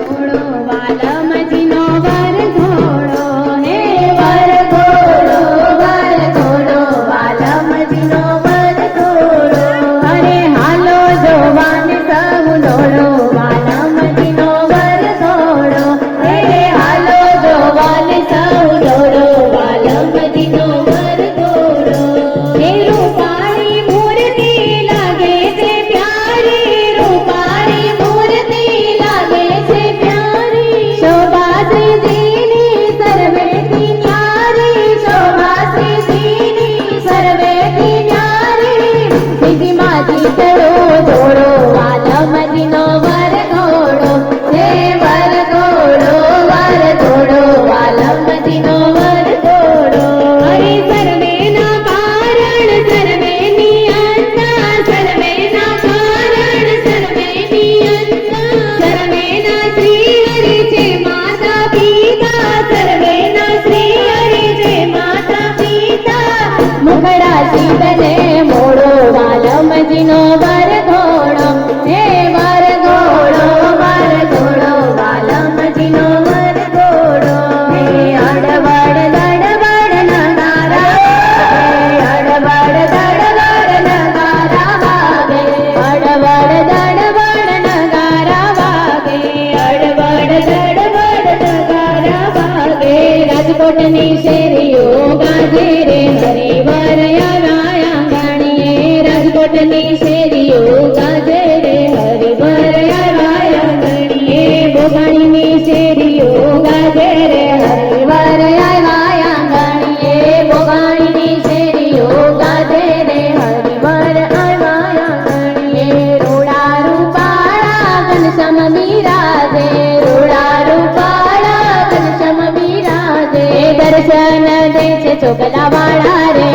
ઘોડો વાલમજીનો વર ઘોડો હે વર ઘોડો વાલમજીનો વર ઘોડો. અરે હાલો જોવાને સૌ દોડો વાલમજીનો વર ઘોડો હે હાલો જોવાને સૌ દોડો વાલમજીનો વર ઘોડો. હે રૂપાળી મૂર્તિ લાગે છે પ્યારી રૂપાળી મૂર્તિ લાગે છે પ્યારી. શોભા શ્રીજીની સર્વેથી ન્યારી શોભા શ્રીજીની સર્વેથી ન્યારી. શ્રીજીમાંથી ચડો જોડો વાલમજીનો વર ઘોડો હે વર ઘોડો વાલમજીનો વર ઘોડો. અરે સર્વેના કારણ સર્વેની અંતા સર્વેના કારણ સર્વેની અંતા. સર્વેના શ્રી હરિ છે માતા પિતા સર્વેના શ્રી હરિ છે માતા પિતા. મુખડા શીતલે મોડો વાલમજીનો વર ઘોડો હે વર ઘોડો વાલમજીનો વર ઘોડો. હે અડવડ દડવડ નગારા અડવડ દડવડ નગારા વાગે. અડવડ દડવડ નગારા વાગે અડવડ દડવડ નગારા વાગે. રાજકોટની શેરીઓ ગાજે રે હરિવર આવ્યા આંગણીએ રાજકોટની શેરીઓ ગાજે રે હરિવર આવ્યા આંગણીએ બોગાણીની શેરીઓ ગાજે રે હરિવર આવ્યા આંગણીએ બોગાણીની શેરીઓ ગાજે રે હરિવર આવ્યા આંગણીએ રૂડા રૂપાળા ઘનશ્યામ બિરાજે રૂડા રૂપાળા ઘનશ્યામ બિરાજે. દર્શન દે છે ચોકલા વાળા રે